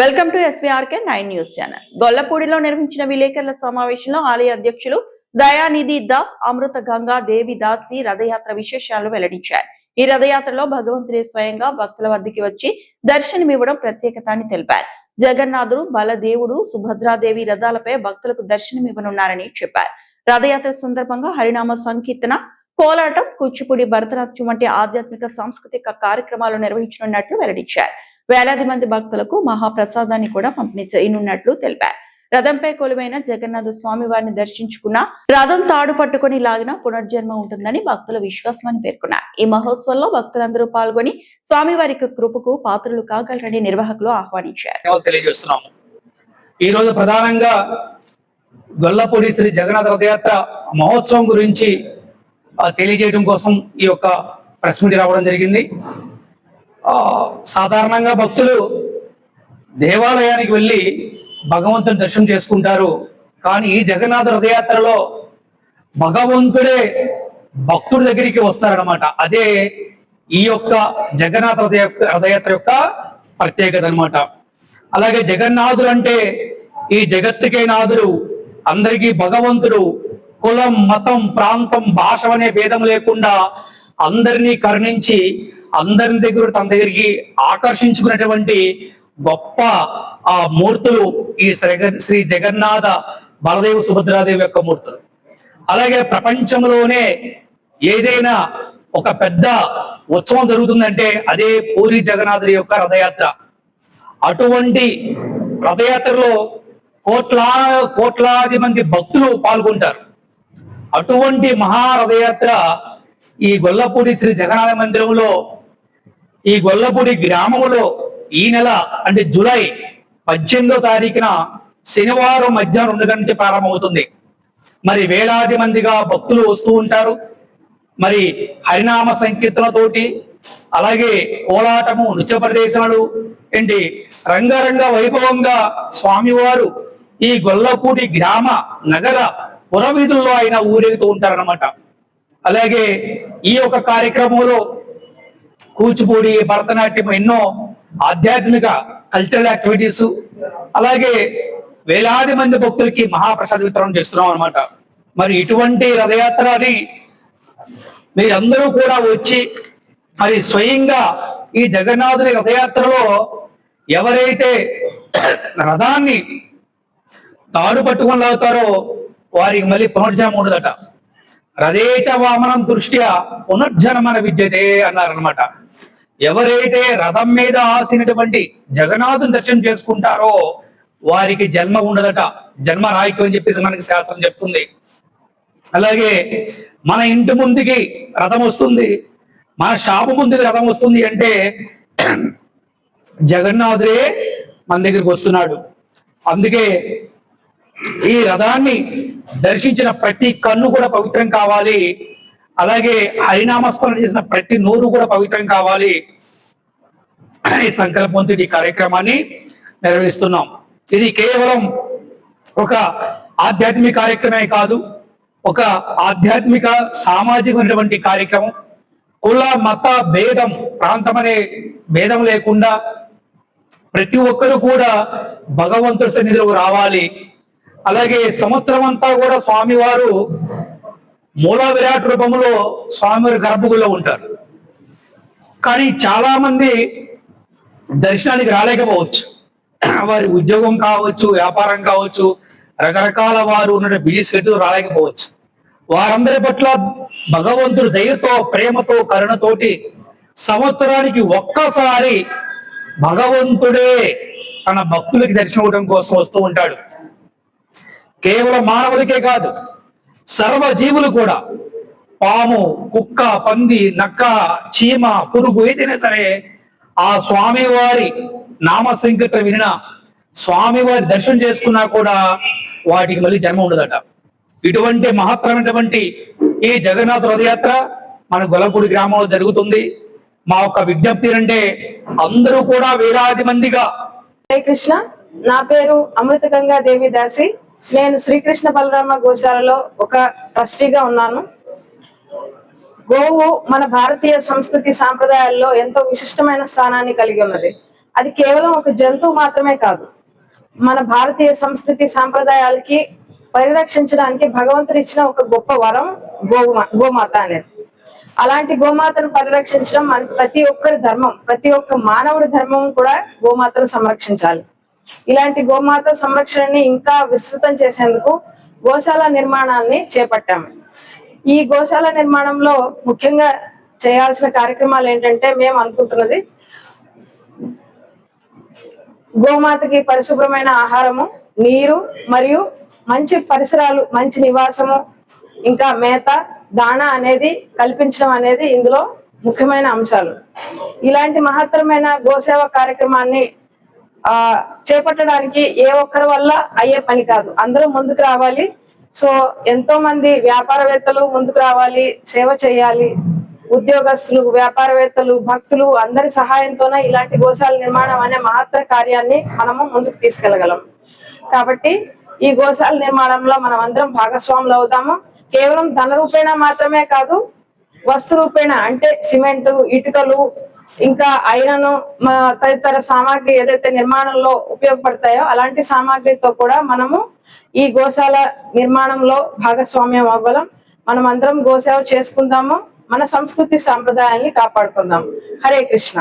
Welcome to SVRK 9 news channel. గొల్లపూడిలో నిర్వహించిన విలేకరుల సమావేశంలో ఆలయ అధ్యక్షులు దయానిధి దాస్ అమృత గంగా దేవి దాసి రథయాత్ర విశేషాలను వెల్లడించారు. ఈ రథయాత్రలో భగవంతుడే స్వయంగా భక్తుల వద్దకి వచ్చి దర్శనమివ్వడం ప్రత్యేకత అని తెలిపారు. జగన్నాథుడు, బలదేవుడు, సుభద్రాదేవి రథాలపై భక్తులకు దర్శనమివ్వనున్నారని చెప్పారు. రథయాత్ర సందర్భంగా హరినామ సంకీర్తన, కోలాటం, కూచిపూడి, భరతనాట్యం వంటి ఆధ్యాత్మిక సాంస్కృతిక కార్యక్రమాలు నిర్వహించనున్నట్లు వెల్లడించారు. వేలాది మంది భక్తులకు మహాప్రసాదాన్ని కూడా పంపిణీ చేయనున్నట్లు తెలిపారు. రథంపై కొలువైన జగన్నాథ స్వామి వారిని దర్శించుకున్న రథం తాడు పట్టుకుని లాగిన పునర్జన్మ ఉంటుందని భక్తుల విశ్వాసం అని పేర్కొన్నారు. ఈ మహోత్సవంలో భక్తులందరూ పాల్గొని స్వామివారికి కృపకు పాత్రలు కాగలరని నిర్వాహకులు ఆహ్వానించారు. తెలియజేస్తున్నాము. ఈ రోజు ప్రధానంగా గొల్లపూడి శ్రీ జగన్నాథ రథయాత్ర మహోత్సవం గురించి తెలియజేయడం కోసం ఈ యొక్క ప్రెస్ మీట్ రావడం జరిగింది. సాధారణంగా భక్తులు దేవాలయానికి వెళ్ళి భగవంతుని దర్శనం చేసుకుంటారు. కానీ ఈ జగన్నాథ రథయాత్రలో భగవంతుడే భక్తుడి దగ్గరికి వస్తారనమాట. అదే ఈ యొక్క జగన్నాథ రథయాత్ర యొక్క ప్రత్యేకత అనమాట. అలాగే జగన్నాథుడు అంటే ఈ జగత్తుకే నాథుడు, అందరికీ భగవంతుడు. కులం, మతం, ప్రాంతం, భాష అనే భేదం లేకుండా అందరినీ కరుణించి అందరి దగ్గర తన దగ్గరికి ఆకర్షించుకున్నటువంటి గొప్ప మూర్తులు ఈ శ్రీ జగన్నాథ, బలదేవ, సుభద్రాదేవి యొక్క మూర్తులు. అలాగే ప్రపంచంలోనే ఏదైనా ఒక పెద్ద ఉత్సవం జరుగుతుందంటే అదే పూరి జగన్నాథుడి యొక్క రథయాత్ర. అటువంటి రథయాత్రలో కోట్లాది మంది భక్తులు పాల్గొంటారు. అటువంటి మహారథయాత్ర ఈ గొల్లపూడి శ్రీ జగన్నాథ మందిరంలో, ఈ గొల్లపూడి గ్రామంలో ఈ నెల అంటే జూలై 18వ తారీఖున శనివారం మధ్యాహ్నం 2 గంటల నుంచి ప్రారంభమవుతుంది. మరి వేలాది మందిగా భక్తులు వస్తూ ఉంటారు. మరి హరినామ సంకీర్తనతోటి, అలాగే కోలాటము, నృత్య ప్రదర్శనలు ఏంటి రంగరంగ వైభవంగా స్వామివారు ఈ గొల్లపూడి గ్రామ, నగర పురవీధుల్లో ఆయన ఊరేగుతూ ఉంటారన్నమాట. అలాగే ఈ యొక్క కార్యక్రమంలో కూచిపూడి, భరతనాట్యం, ఎన్నో ఆధ్యాత్మిక కల్చరల్ యాక్టివిటీస్, అలాగే వేలాది మంది భక్తులకి మహాప్రసాద వితరణ చేస్తున్నాం అనమాట. మరి ఇటువంటి రథయాత్రని మీరందరూ కూడా వచ్చి మరి స్వయంగా ఈ జగన్నాథుని రథయాత్రలో ఎవరైతే రథాన్ని తాడు పట్టుకొని లాగుతారో వారికి మళ్ళీ పునర్జన్మ ఉండదట. రథేచ వామనం దృష్ట్యా పునర్జన్మన విద్యతే అన్నారనమాట. ఎవరైతే రథం మీద ఆసినటువంటి జగన్నాథుని దర్శనం చేసుకుంటారో వారికి జన్మ ఉండదట, జన్మ రాయికు అని చెప్పేసి మనకి శాస్త్రం చెప్తుంది. అలాగే మన ఇంటి ముందుకి రథం వస్తుంది, మన షాపు ముందుకి రథం వస్తుంది అంటే జగన్నాథుడే మన దగ్గరికి వస్తున్నాడు. అందుకే ఈ రథాన్ని దర్శించిన ప్రతి కన్ను కూడా పవిత్రం కావాలి. అలాగే హరినామస్మరణ చేసిన ప్రతి నోరు కూడా పవిత్రం కావాలి అనే సంకల్పంతో ఈ కార్యక్రమాన్ని నిర్వహిస్తున్నాం. ఇది కేవలం ఒక ఆధ్యాత్మిక కార్యక్రమే కాదు, ఒక ఆధ్యాత్మిక సామాజికమైనటువంటి కార్యక్రమం. కుల, మత భేదం, ప్రాంతం అనే భేదం లేకుండా ప్రతి ఒక్కరు కూడా భగవంతుడి సన్నిధిలోకి రావాలి. అలాగే సంవత్సరం అంతా కూడా స్వామివారు మూల విరాట్ రూపంలో స్వామివారి గర్భగుడిలో ఉంటారు. కానీ చాలా మంది దర్శనానికి రాలేకపోవచ్చు. వారి ఉద్యోగం కావచ్చు, వ్యాపారం కావచ్చు, రకరకాల వారు ఉన్న బిజీ షెడ్యూల్ రాలేకపోవచ్చు. వారందరి పట్ల భగవంతుడు దయతో, ప్రేమతో, కరుణతోటి సంవత్సరానికి ఒక్కసారి భగవంతుడే తన భక్తులకి దర్శనం ఇవ్వడం కోసం వస్తూ ఉంటాడు. కేవలం మానవులకే కాదు, సర్వ జీవులు కూడా, పాము, కుక్క, పంది, నక్క, చీమ, పురుగు ఏదైనా సరే ఆ స్వామివారి నామ సంకీర్తన వినిన, స్వామివారి దర్శనం చేసుకున్నా కూడా వాటికి మళ్ళీ జన్మ ఉండదట. ఇటువంటి మహత్తరమైనటువంటి ఈ జగన్నాథ రథయాత్ర మన గొల్లపూడి గ్రామంలో జరుగుతుంది. మా యొక్క విజ్ఞప్తి అంటే అందరూ కూడా వేలాది మందిగా. జై కృష్ణ. నా పేరు అమృత గంగా దేవి దాసి. నేను శ్రీకృష్ణ బలరామ గోశాలలో ఒక ట్రస్టీగా ఉన్నాను. గోవు మన భారతీయ సంస్కృతి సాంప్రదాయాల్లో ఎంతో విశిష్టమైన స్థానాన్ని కలిగి ఉన్నది. అది కేవలం ఒక జంతువు మాత్రమే కాదు, మన భారతీయ సంస్కృతి సాంప్రదాయాలకి పరిరక్షించడానికి భగవంతుడు ఇచ్చిన ఒక గొప్ప వరం గోమాత అనేది. అలాంటి గోమాతను పరిరక్షించడం మన ప్రతి ఒక్కరి ధర్మం, ప్రతి ఒక్క మానవుడి ధర్మం కూడా గోమాతను సంరక్షించాలి. ఇలాంటి గోమాత సంరక్షణని ఇంకా విస్తృతం చేసేందుకు గోశాల నిర్మాణాన్ని చేపట్టాము. ఈ గోశాల నిర్మాణంలో ముఖ్యంగా చేయాల్సిన కార్యక్రమాలు ఏంటంటే, మేము అనుకుంటున్నది గోమాతకి పరిశుభ్రమైన ఆహారము, నీరు మరియు మంచి పరిసరాలు, మంచి నివాసము, ఇంకా మేత, దాణా అనేది కల్పించడం అనేది ఇందులో ముఖ్యమైన అంశాలు. ఇలాంటి మహత్తరమైన గోసేవ కార్యక్రమాన్ని చేపట్టడానికి ఏ ఒక్కరి వల్ల అయ్యే పని కాదు, అందరూ ముందుకు రావాలి. సో ఎంతో మంది వ్యాపారవేత్తలు ముందుకు రావాలి, సేవ చేయాలి. ఉద్యోగస్తులు, వ్యాపారవేత్తలు, భక్తులు అందరి సహాయంతోనే ఇలాంటి గోశాల నిర్మాణం అనే మహత్తర కార్యాన్ని మనము ముందుకు తీసుకెళ్లగలం. కాబట్టి ఈ గోశాల నిర్మాణంలో మనం అందరం భాగస్వాములు అవుతాము. కేవలం ధన రూపేణ మాత్రమే కాదు, వస్తు రూపేణ అంటే సిమెంట్, ఇటుకలు, ఇంకా ఐరన్, తదితర సామాగ్రి ఏదైతే నిర్మాణంలో ఉపయోగపడతాయో అలాంటి సామాగ్రితో కూడా మనము ఈ గోశాల నిర్మాణంలో భాగస్వామ్యం అవ్వగలం. మనం అందరం గోసేవ చేసుకుందాము, మన సంస్కృతి సాంప్రదాయాల్ని కాపాడుకుందాం. హరే కృష్ణ.